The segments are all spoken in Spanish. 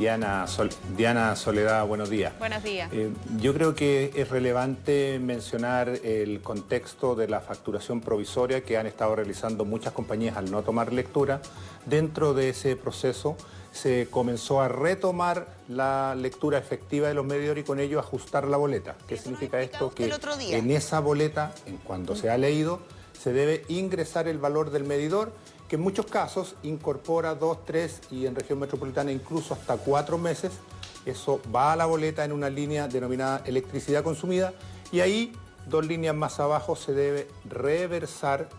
Diana Soledad, buenos días. Buenos días. Yo creo que es relevante mencionar el contexto de la facturación provisoria que han estado realizando muchas compañías al no tomar lectura. Dentro de ese proceso se comenzó a retomar la lectura efectiva de los medidores y con ello ajustar la boleta. ¿Qué significa esto? Que en esa boleta, en cuanto se ha leído, se debe ingresar el valor del medidor, que en muchos casos incorpora 2, 3 y en región metropolitana incluso hasta 4 meses. Eso va a la boleta en una línea denominada electricidad consumida y ahí, 2 líneas más abajo, se debe reversar,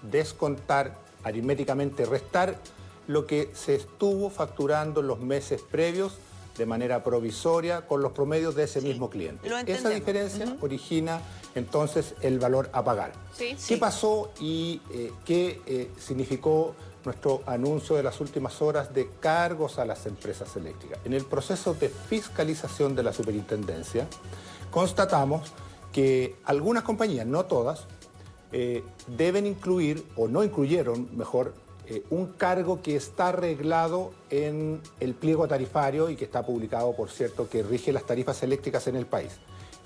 descontar, aritméticamente restar lo que se estuvo facturando en los meses previos de manera provisoria con los promedios de ese mismo cliente. Esa diferencia origina entonces el valor a pagar. ¿Qué pasó y qué significó nuestro anuncio de las últimas horas de cargos a las empresas eléctricas? En el proceso de fiscalización de la superintendencia constatamos que algunas compañías, no todas, deben incluir, o no incluyeron, mejor, un cargo que está arreglado en el pliego tarifario y que está publicado, por cierto, que rige las tarifas eléctricas en el país.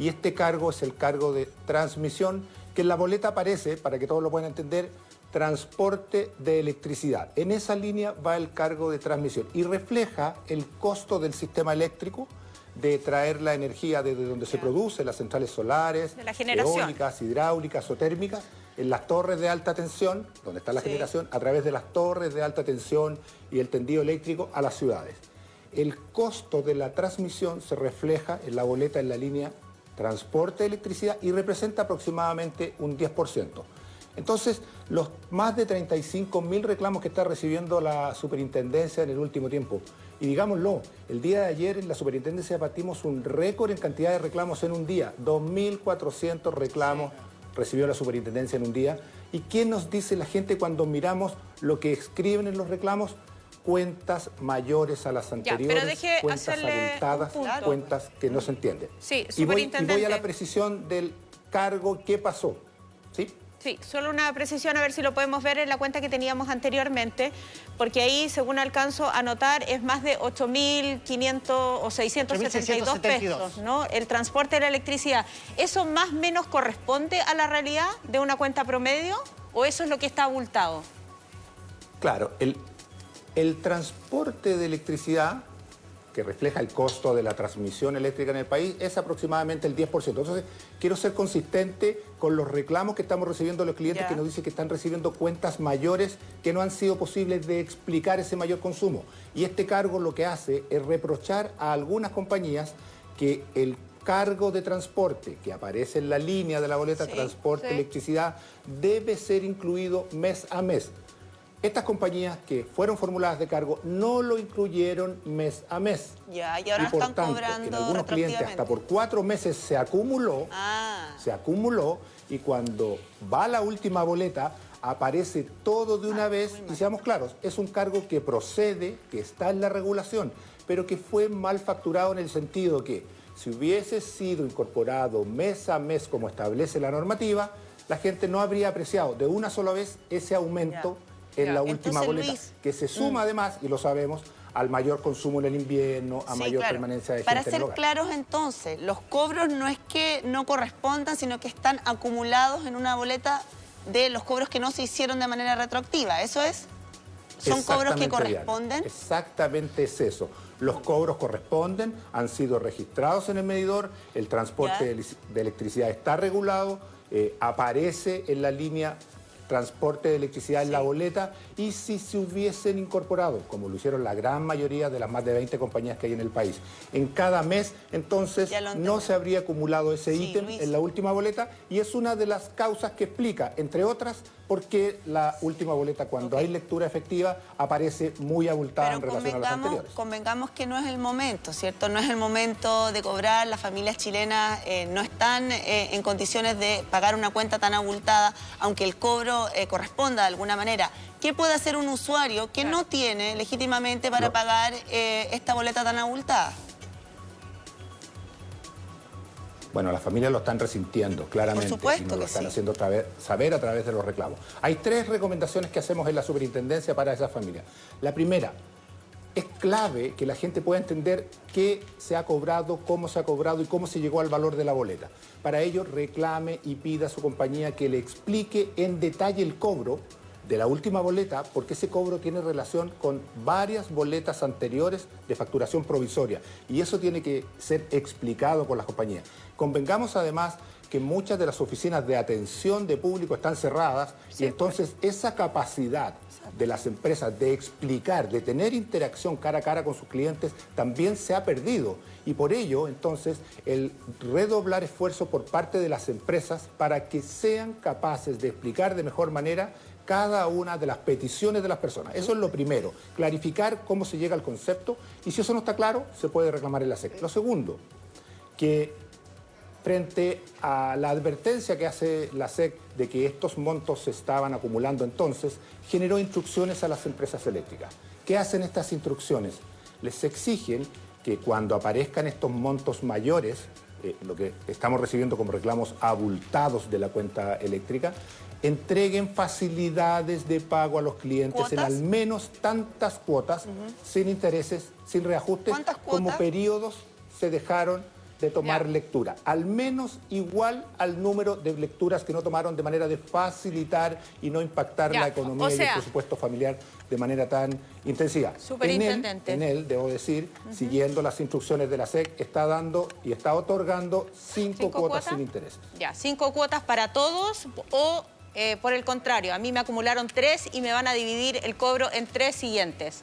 Y este cargo es el cargo de transmisión, que en la boleta aparece, para que todos lo puedan entender, transporte de electricidad. En esa línea va el cargo de transmisión y refleja el costo del sistema eléctrico de traer la energía desde donde se produce, las centrales solares, eólicas, hidráulicas o térmicas, en las torres de alta tensión, donde está la generación, a través de las torres de alta tensión y el tendido eléctrico a las ciudades. El costo de la transmisión se refleja en la boleta en la línea transporte de electricidad y representa aproximadamente un 10%. Entonces, los más de 35.000 reclamos que está recibiendo la superintendencia en el último tiempo, y digámoslo, el día de ayer en la superintendencia partimos un récord en cantidad de reclamos en un día, 2.400 reclamos recibió la superintendencia en un día. ¿Y qué nos dice la gente cuando miramos lo que escriben en los reclamos? Cuentas mayores a las anteriores, cuentas abultadas, cuentas que no se entienden. Sí, y voy a la precisión del cargo, ¿qué pasó? ¿Sí? Sí, solo una precisión, a ver si lo podemos ver en la cuenta que teníamos anteriormente, porque ahí, según alcanzo a notar, es más de 8.500 o 672 pesos, ¿no? El transporte de la electricidad. ¿Eso más o menos corresponde a la realidad de una cuenta promedio o eso es lo que está abultado? Claro, el transporte de electricidad, que refleja el costo de la transmisión eléctrica en el país, es aproximadamente el 10%. Entonces, quiero ser consistente con los reclamos que estamos recibiendo de los clientes que nos dicen que están recibiendo cuentas mayores que no han sido posibles de explicar ese mayor consumo. Y este cargo lo que hace es reprochar a algunas compañías que el cargo de transporte que aparece en la línea de la boleta transporte electricidad debe ser incluido mes a mes. Estas compañías que fueron formuladas de cargo no lo incluyeron mes a mes. Y ahora por están tanto, cobrando en algunos clientes hasta por 4 meses se acumuló, y cuando va la última boleta aparece todo de una vez y seamos claros, es un cargo que procede, que está en la regulación, pero que fue mal facturado en el sentido que si hubiese sido incorporado mes a mes como establece la normativa, la gente no habría apreciado de una sola vez ese aumento en la última boleta, Luis, que se suma además, y lo sabemos, al mayor consumo en el invierno, a mayor permanencia de gente en el hogar. Para ser claros entonces, los cobros no es que no correspondan, sino que están acumulados en una boleta de los cobros que no se hicieron de manera retroactiva, ¿eso es? ¿Son cobros que corresponden? Exactamente es eso. Los cobros corresponden, han sido registrados en el medidor, el transporte de electricidad está regulado, aparece en la línea transporte de electricidad en la boleta, y si se hubiesen incorporado, como lo hicieron la gran mayoría de las más de 20 compañías que hay en el país, en cada mes, entonces no se habría acumulado ese ítem en la última boleta, y es una de las causas que explica, entre otras, por qué la última boleta, cuando hay lectura efectiva, aparece muy abultada en relación a las anteriores. Convengamos que no es el momento, ¿cierto? No es el momento de cobrar, las familias chilenas no están en condiciones de pagar una cuenta tan abultada, aunque el cobro corresponda de alguna manera. ¿Qué puede hacer un usuario que no tiene legítimamente para pagar esta boleta tan abultada? Bueno, las familias lo están resintiendo, claramente. Por supuesto y nos lo que están sí. haciendo saber a través de los reclamos. Hay 3 recomendaciones que hacemos en la superintendencia para esas familias. La primera, es clave que la gente pueda entender qué se ha cobrado, cómo se ha cobrado y cómo se llegó al valor de la boleta. Para ello, reclame y pida a su compañía que le explique en detalle el cobro de la última boleta, porque ese cobro tiene relación con varias boletas anteriores de facturación provisoria. Y eso tiene que ser explicado por las compañías. Convengamos además que muchas de las oficinas de atención de público están cerradas, sí, y entonces esa capacidad de las empresas de explicar, de tener interacción cara a cara con sus clientes, también se ha perdido. Y por ello, entonces, el redoblar esfuerzo por parte de las empresas para que sean capaces de explicar de mejor manera cada una de las peticiones de las personas. Eso es lo primero, clarificar cómo se llega al concepto, y si eso no está claro, se puede reclamar en la SEC. Lo segundo, que frente a la advertencia que hace la SEC de que estos montos se estaban acumulando entonces, generó instrucciones a las empresas eléctricas. ¿Qué hacen estas instrucciones? Les exigen que cuando aparezcan estos montos mayores, lo que estamos recibiendo como reclamos abultados de la cuenta eléctrica, entreguen facilidades de pago a los clientes en al menos tantas cuotas, sin intereses, sin reajustes, como periodos se dejaron de tomar lectura, al menos igual al número de lecturas que no tomaron, de manera de facilitar y no impactar la economía y el presupuesto familiar de manera tan intensiva. Superintendente. En él, debo decir, siguiendo las instrucciones de la SEC, está dando y está otorgando 5 cuotas sin intereses. Ya, 5 cuotas para todos, o por el contrario, a mí me acumularon 3 y me van a dividir el cobro en 3 siguientes.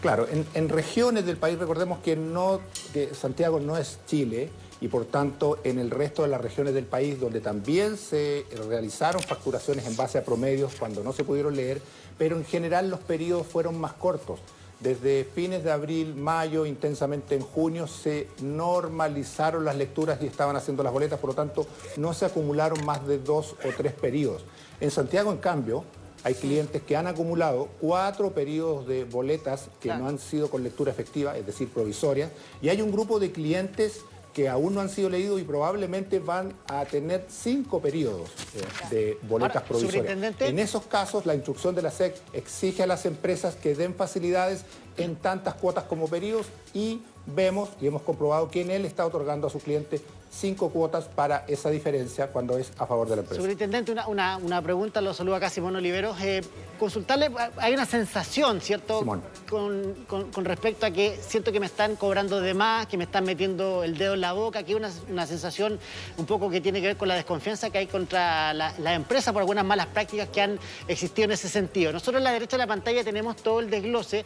Claro, en regiones del país, recordemos que Santiago no es Chile, y por tanto en el resto de las regiones del país donde también se realizaron facturaciones en base a promedios cuando no se pudieron leer, pero en general los periodos fueron más cortos. Desde fines de abril, mayo, intensamente en junio, se normalizaron las lecturas y estaban haciendo las boletas, por lo tanto no se acumularon más de 2 o 3 periodos. En Santiago, en cambio, hay clientes que han acumulado 4 periodos de boletas que no han sido con lectura efectiva, es decir, provisorias, y hay un grupo de clientes que aún no han sido leídos y probablemente van a tener 5 periodos de boletas provisorias. En esos casos, la instrucción de la SEC exige a las empresas que den facilidades en tantas cuotas como periodos, y vemos y hemos comprobado que en él está otorgando a sus clientes 5 cuotas para esa diferencia cuando es a favor de la empresa. Superintendente, una pregunta, lo saludo acá Simón Oliveros. Consultarle, hay una sensación, ¿cierto? Simón. Con respecto a que siento que me están cobrando de más, que me están metiendo el dedo en la boca, que es una sensación un poco que tiene que ver con la desconfianza que hay contra la empresa por algunas malas prácticas que han existido en ese sentido. Nosotros en la derecha de la pantalla tenemos todo el desglose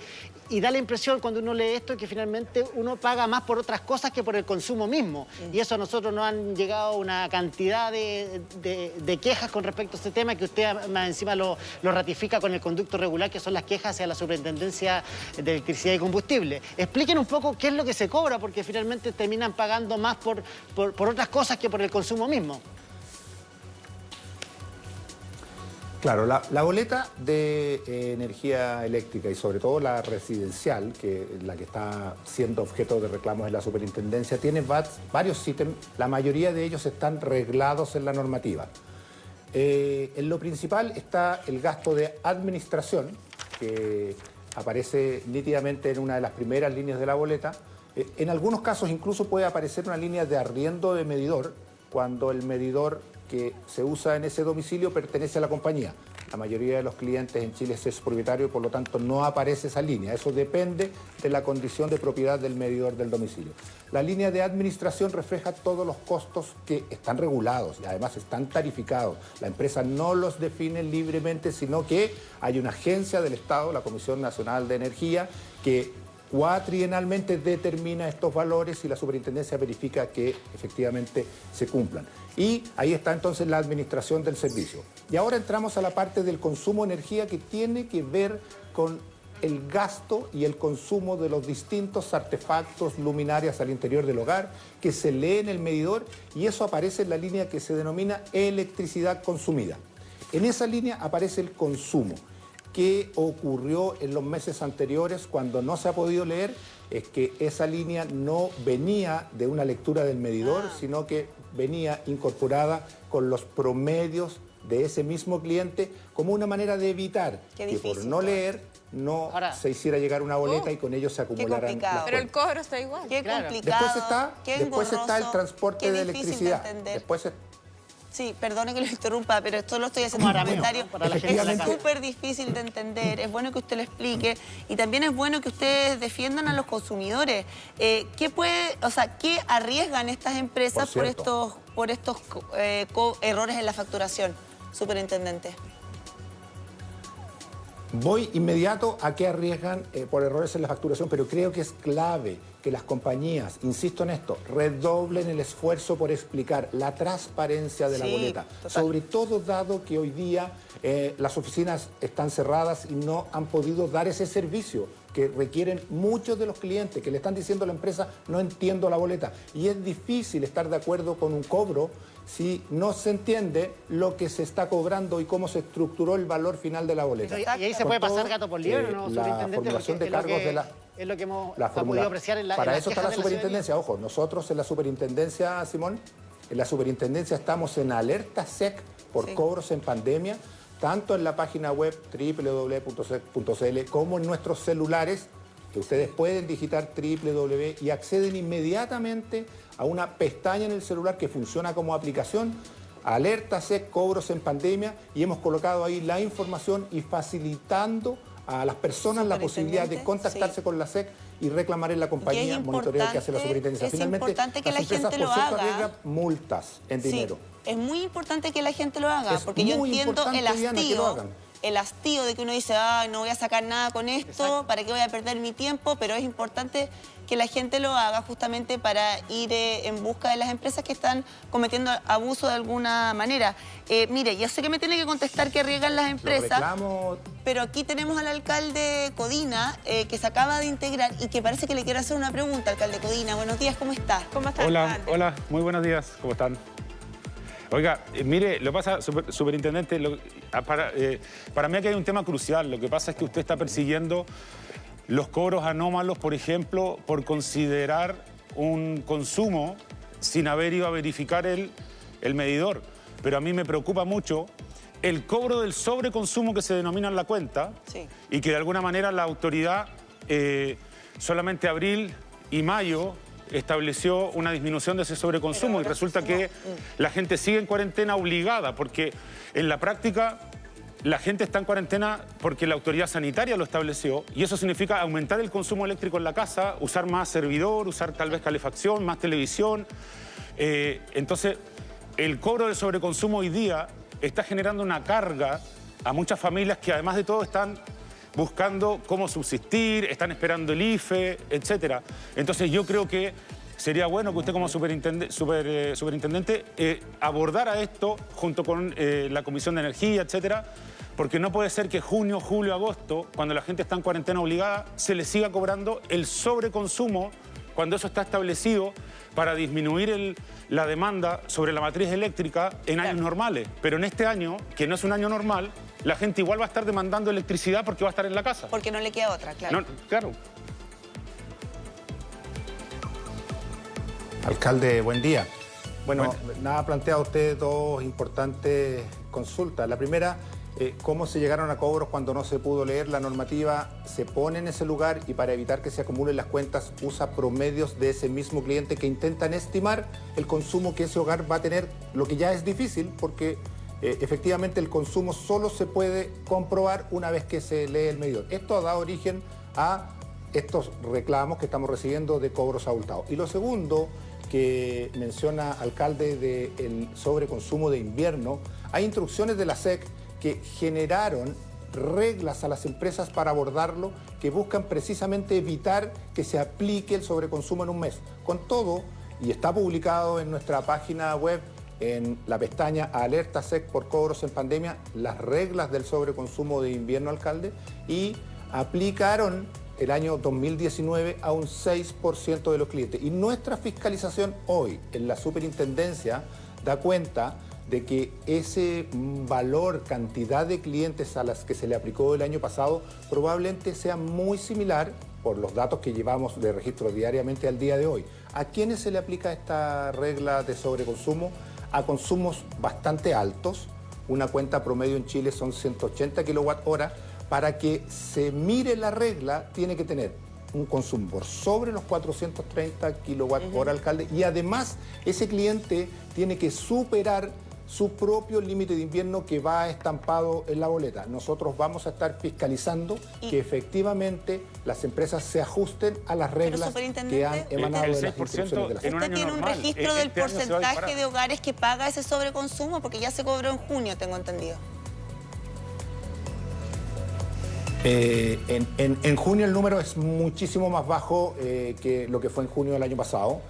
y da la impresión cuando uno lee esto que finalmente uno paga más por otras cosas que por el consumo mismo. Y eso a nosotros nos han llegado una cantidad de quejas con respecto a este tema, que usted más encima lo ratifica con el conducto regular, que son las quejas hacia la Superintendencia de Electricidad y Combustible. Expliquen un poco qué es lo que se cobra, porque finalmente terminan pagando más por otras cosas que por el consumo mismo. Claro, la boleta de energía eléctrica y sobre todo la residencial, que es la que está siendo objeto de reclamos de la superintendencia, tiene varios ítems, la mayoría de ellos están reglados en la normativa. En lo principal está el gasto de administración, que aparece nítidamente en una de las primeras líneas de la boleta. En algunos casos incluso puede aparecer una línea de arriendo de medidor cuando el medidor que se usa en ese domicilio pertenece a la compañía. La mayoría de los clientes en Chile es propietario y por lo tanto no aparece esa línea. Eso depende de la condición de propiedad del medidor del domicilio. La línea de administración refleja todos los costos que están regulados y además están tarificados. La empresa no los define libremente, sino que hay una agencia del Estado, la Comisión Nacional de Energía, que cuatrienalmente determina estos valores y la superintendencia verifica que efectivamente se cumplan. Y ahí está entonces la administración del servicio. Y ahora entramos a la parte del consumo de energía, que tiene que ver con el gasto y el consumo de los distintos artefactos, luminarias al interior del hogar, que se lee en el medidor, y eso aparece en la línea que se denomina electricidad consumida. En esa línea aparece el consumo. ¿Qué ocurrió en los meses anteriores cuando no se ha podido leer? Es que esa línea no venía de una lectura del medidor, sino que venía incorporada con los promedios de ese mismo cliente, como una manera de evitar que por no leer no se hiciera llegar una boleta y con ello se acumularan las cuentas. Pero el cobro está igual. Qué complicado, después está el transporte de electricidad. Sí, perdone que lo interrumpa, pero esto lo estoy haciendo un comentario. Es súper difícil de entender, es bueno que usted lo explique y también es bueno que ustedes defiendan a los consumidores. ¿Qué arriesgan estas empresas por estos errores en la facturación, superintendente? Voy inmediato a qué arriesgan por errores en la facturación, pero creo que es clave que las compañías, insisto en esto, redoblen el esfuerzo por explicar la transparencia de la boleta. Total. Sobre todo dado que hoy día las oficinas están cerradas y no han podido dar ese servicio que requieren muchos de los clientes, que le están diciendo a la empresa, no entiendo la boleta. Y es difícil estar de acuerdo con un cobro si no se entiende lo que se está cobrando y cómo se estructuró el valor final de la boleta. Y ahí se puede pasar gato por liebre, ¿no, superintendente? La formulación de cargos de la... Es lo que hemos podido apreciar en la Para eso está la superintendencia. Ojo, nosotros en la superintendencia, Simón, en la superintendencia estamos en alerta SEC por cobros en pandemia, tanto en la página web www.sec.cl como en nuestros celulares, que ustedes pueden digitar www y acceden inmediatamente a una pestaña en el celular que funciona como aplicación, alerta SEC, cobros en pandemia, y hemos colocado ahí la información y facilitando a las personas la posibilidad de contactarse con la SEC y reclamar en la compañía monitoreo que hace la superintendencia. Finalmente, importante que la gente lo haga. Multas en dinero. Es muy importante que la gente lo haga, porque yo entiendo el hastío de que uno dice, no voy a sacar nada con esto, ¿para qué voy a perder mi tiempo? Pero es importante que la gente lo haga justamente para ir en busca de las empresas que están cometiendo abuso de alguna manera. Mire, yo sé que me tiene que contestar que arriesgan las empresas, pero aquí tenemos al alcalde Codina, que se acaba de integrar y que parece que le quiere hacer una pregunta. Alcalde Codina, buenos días, ¿cómo está? ¿Cómo está? Hola, muy buenos días, ¿cómo están? Oiga, mire, lo que pasa, superintendente, para mí aquí hay un tema crucial. Lo que pasa es que usted está persiguiendo los cobros anómalos, por ejemplo, por considerar un consumo sin haber ido a verificar el medidor. Pero a mí me preocupa mucho el cobro del sobreconsumo que se denomina en la cuenta y que de alguna manera la autoridad solamente abril y mayo estableció una disminución de ese sobreconsumo y resulta que la gente sigue en cuarentena obligada porque en la práctica la gente está en cuarentena porque la autoridad sanitaria lo estableció y eso significa aumentar el consumo eléctrico en la casa, usar más servidor, usar tal vez calefacción, más televisión. Entonces, el cobro del sobreconsumo hoy día está generando una carga a muchas familias que además de todo están buscando cómo subsistir, están esperando el IFE, etc. Entonces yo creo que sería bueno que usted como superintendente abordara esto junto con la Comisión de Energía, etc. Porque no puede ser que junio, julio, agosto, cuando la gente está en cuarentena obligada, se le siga cobrando el sobreconsumo cuando eso está establecido para disminuir la demanda sobre la matriz eléctrica en años normales. Pero en este año, que no es un año normal, la gente igual va a estar demandando electricidad porque va a estar en la casa. Porque no le queda otra, claro. Claro. Alcalde, buen día. Bueno, nada, ha planteado usted dos importantes consultas. La primera, cómo se llegaron a cobros cuando no se pudo leer la normativa, se pone en ese lugar y para evitar que se acumulen las cuentas usa promedios de ese mismo cliente que intentan estimar el consumo que ese hogar va a tener, lo que ya es difícil porque efectivamente el consumo solo se puede comprobar una vez que se lee el medidor. Esto ha dado origen a estos reclamos que estamos recibiendo de cobros abultados. Y lo segundo que menciona, alcalde, del sobreconsumo de invierno, hay instrucciones de la SEC que generaron reglas a las empresas para abordarlo que buscan precisamente evitar que se aplique el sobreconsumo en un mes. Con todo, y está publicado en nuestra página web, en la pestaña Alerta SEC por cobros en pandemia, las reglas del sobreconsumo de invierno, alcalde, y aplicaron el año 2019 a un 6% de los clientes. Y nuestra fiscalización hoy en la superintendencia da cuenta de que ese valor, cantidad de clientes a las que se le aplicó el año pasado probablemente sea muy similar, por los datos que llevamos de registro diariamente al día de hoy. ¿A quiénes se le aplica esta regla de sobreconsumo? A consumos bastante altos. Una cuenta promedio en Chile son 180 kWh para que se mire la regla, tiene que tener un consumo por sobre los 430 kilowatts hora alcalde, y además ese cliente tiene que superar su propio límite de invierno que va estampado en la boleta. Nosotros vamos a estar fiscalizando que efectivamente las empresas se ajusten a las reglas que han emanado de las instrucciones de la ¿Usted tiene un registro del porcentaje de hogares que paga ese sobreconsumo? Porque ya se cobró en junio, tengo entendido. En junio el número es muchísimo más bajo que lo que fue en junio del año pasado.